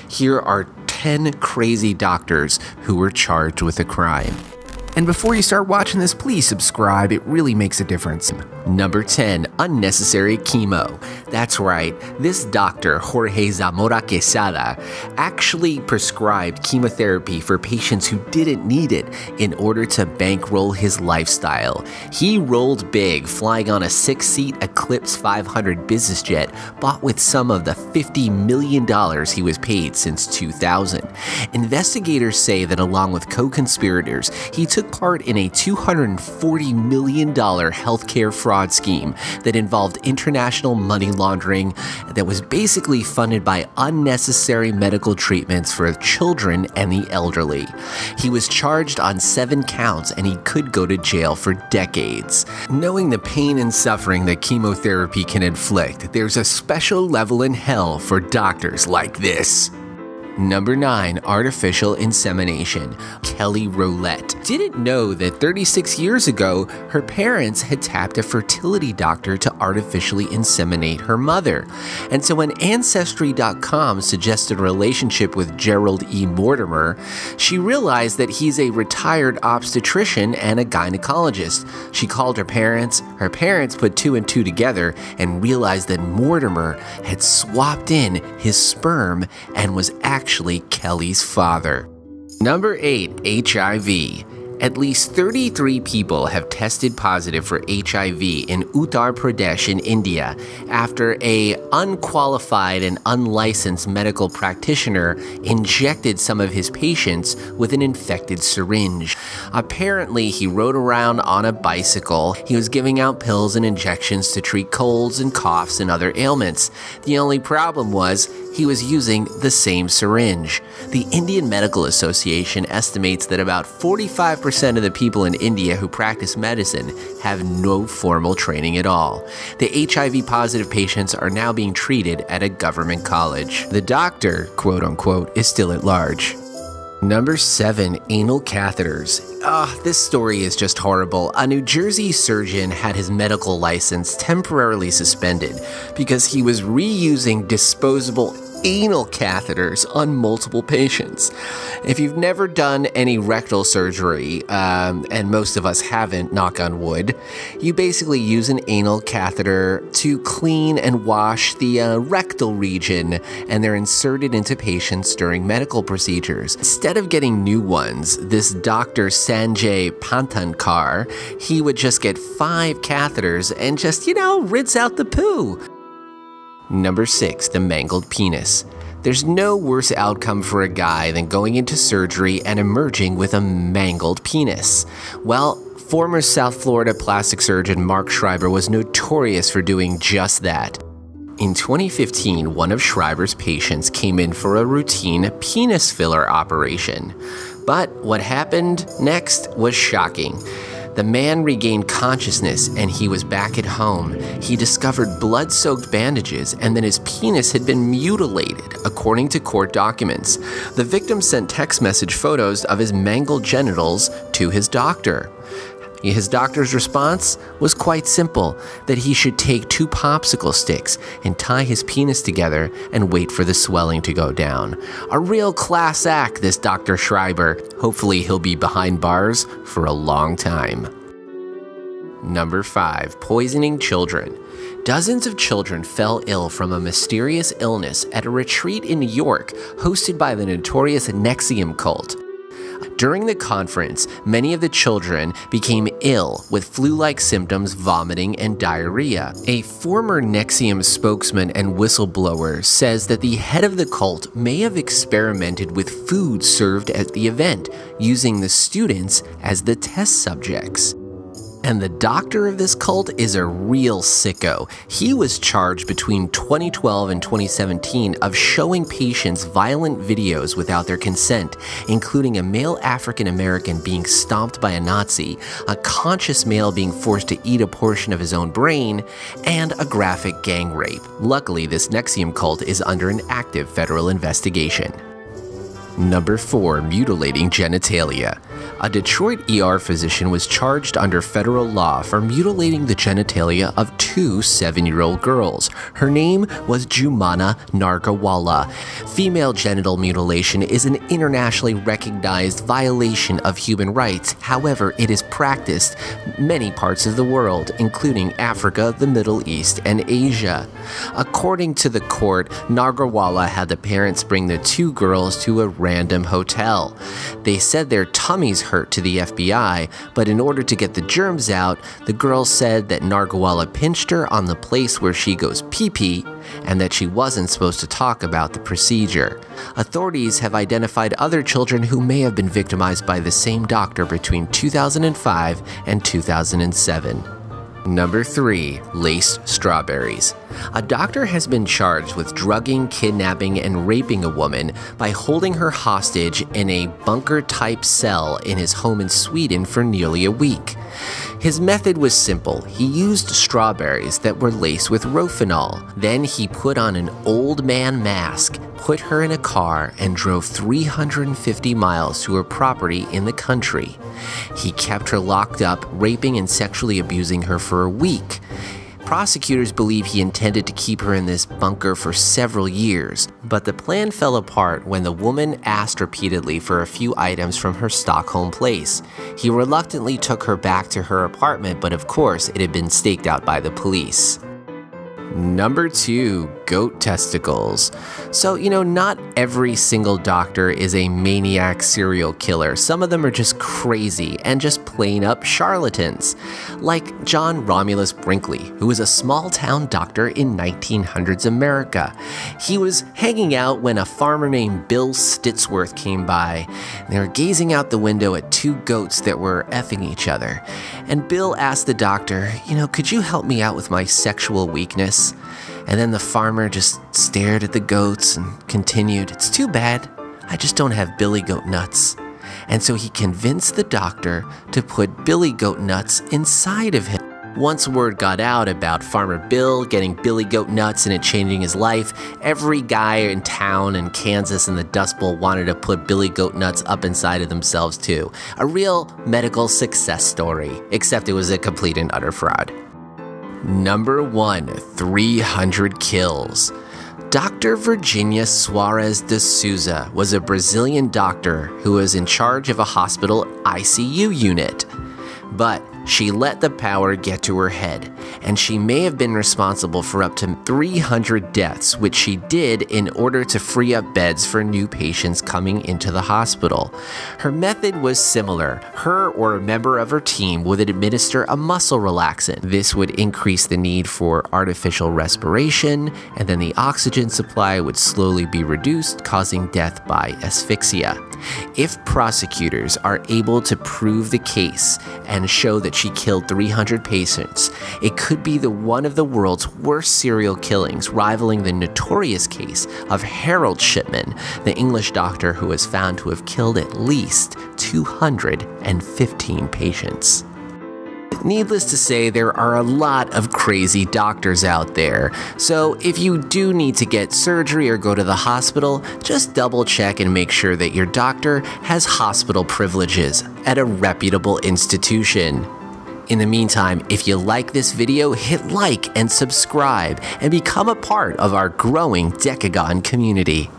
Here are 10 crazy doctors who were charged with a crime. And before you start watching this, please subscribe. It really makes a difference. Number 10, unnecessary chemo. That's right, this doctor, Jorge Zamora Quesada, actually prescribed chemotherapy for patients who didn't need it in order to bankroll his lifestyle. He rolled big, flying on a 6-seat Eclipse 500 business jet bought with some of the $50 million he was paid since 2000. Investigators say that along with co-conspirators, he took part in a $240 million healthcare fraud scheme that involved international money laundering that was basically funded by unnecessary medical treatments for children and the elderly. He was charged on 7 counts and he could go to jail for decades. Knowing the pain and suffering that chemotherapy can inflict, there's a special level in hell for doctors like this. Number 9, artificial insemination. Kelly Roulette didn't know that 36 years ago, her parents had tapped a fertility doctor to artificially inseminate her mother. And so when Ancestry.com suggested a relationship with Gerald E. Mortimer, she realized that he's a retired obstetrician and a gynecologist. She called her parents put 2 and 2 together and realized that Mortimer had swapped in his sperm and was actually Kelly's father. Number 8, HIV. At least 33 people have tested positive for HIV in Uttar Pradesh in India after an unqualified and unlicensed medical practitioner injected some of his patients with an infected syringe. Apparently, he rode around on a bicycle. He was giving out pills and injections to treat colds and coughs and other ailments. The only problem was he was using the same syringe. The Indian Medical Association estimates that about 45% of the people in India who practice medicine have no formal training at all. The HIV-positive patients are now being treated at a government college. The doctor, quote unquote, is still at large. Number 7, anal catheters. This story is just horrible. A New Jersey surgeon had his medical license temporarily suspended because he was reusing disposable anal catheters on multiple patients. If you've never done any rectal surgery, and most of us haven't, knock on wood, you basically use an anal catheter to clean and wash the rectal region, and they're inserted into patients during medical procedures. Instead of getting new ones, this Dr. Sanjay Pantankar, he would just get 5 catheters and just, rinse out the poo. Number 6, the mangled penis. There's no worse outcome for a guy than going into surgery and emerging with a mangled penis. Well, former South Florida plastic surgeon Mark Schreiber was notorious for doing just that. In 2015, one of Schreiber's patients came in for a routine penis filler operation. But what happened next was shocking. The man regained consciousness and he was back at home. He discovered blood-soaked bandages and then his penis had been mutilated, according to court documents. The victim sent text message photos of his mangled genitals to his doctor. His doctor's response was quite simple, that he should take 2 popsicle sticks and tie his penis together and wait for the swelling to go down. A real class act, this Dr. Schreiber. Hopefully he'll be behind bars for a long time. Number 5, poisoning children. Dozens of children fell ill from a mysterious illness at a retreat in New York hosted by the notorious NXIVM cult. During the conference, many of the children became ill with flu-like symptoms, vomiting, and diarrhea. A former NXIVM spokesman and whistleblower says that the head of the cult may have experimented with food served at the event, using the students as the test subjects. And the doctor of this cult is a real sicko. He was charged between 2012 and 2017 of showing patients violent videos without their consent, including a male African American being stomped by a Nazi, a conscious male being forced to eat a portion of his own brain, and a graphic gang rape. Luckily, this NXIVM cult is under an active federal investigation. Number 4, mutilating genitalia. A Detroit ER physician was charged under federal law for mutilating the genitalia of two 7-year-old girls. Her name was Jumana Nargawala. Female genital mutilation is an internationally recognized violation of human rights. However, it is practiced in many parts of the world, including Africa, the Middle East, and Asia. According to the court, Nargawala had the parents bring the two girls to a random hotel. They said their tummies hurt to the FBI, but in order to get the germs out, the girls said that Nargawala pinched her on the place where she goes pee-pee, and that she wasn't supposed to talk about the procedure. Authorities have identified other children who may have been victimized by the same doctor between 2005 and 2007. Number 3. Laced strawberries. A doctor has been charged with drugging, kidnapping, and raping a woman by holding her hostage in a bunker-type cell in his home in Sweden for nearly a week. His method was simple. He used strawberries that were laced with rohypnol. Then he put on an old man mask, put her in a car, and drove 350 miles to her property in the country. He kept her locked up, raping and sexually abusing her for a week. Prosecutors believe he intended to keep her in this bunker for several years, but the plan fell apart when the woman asked repeatedly for a few items from her Stockholm place. He reluctantly took her back to her apartment, but of course it had been staked out by the police. Number 2. Goat testicles. So, not every single doctor is a maniac serial killer. Some of them are just crazy and just plain up charlatans. Like John Romulus Brinkley, who was a small-town doctor in 1900s America. He was hanging out when a farmer named Bill Stitsworth came by. They were gazing out the window at two goats that were effing each other. And Bill asked the doctor, could you help me out with my sexual weakness? And then the farmer just stared at the goats and continued, "It's too bad, I just don't have billy goat nuts." And so he convinced the doctor to put billy goat nuts inside of him. Once word got out about Farmer Bill getting billy goat nuts and it changing his life, every guy in town in Kansas in the Dust Bowl wanted to put billy goat nuts up inside of themselves too. A real medical success story, except it was a complete and utter fraud. Number 1. 300 kills. Dr. Virginia Suarez de Souza was a Brazilian doctor who was in charge of a hospital ICU unit. But she let the power get to her head, and she may have been responsible for up to 300 deaths, which she did in order to free up beds for new patients coming into the hospital. Her method was similar. Her or a member of her team would administer a muscle relaxant. This would increase the need for artificial respiration, and then the oxygen supply would slowly be reduced, causing death by asphyxia. If prosecutors are able to prove the case and show that she killed 300 patients, it could be one of the world's worst serial killings, rivaling the notorious case of Harold Shipman, the English doctor who was found to have killed at least 215 patients. Needless to say, there are a lot of crazy doctors out there, so if you do need to get surgery or go to the hospital, just double check and make sure that your doctor has hospital privileges at a reputable institution. In the meantime, if you like this video, hit like and subscribe and become a part of our growing Decagon community.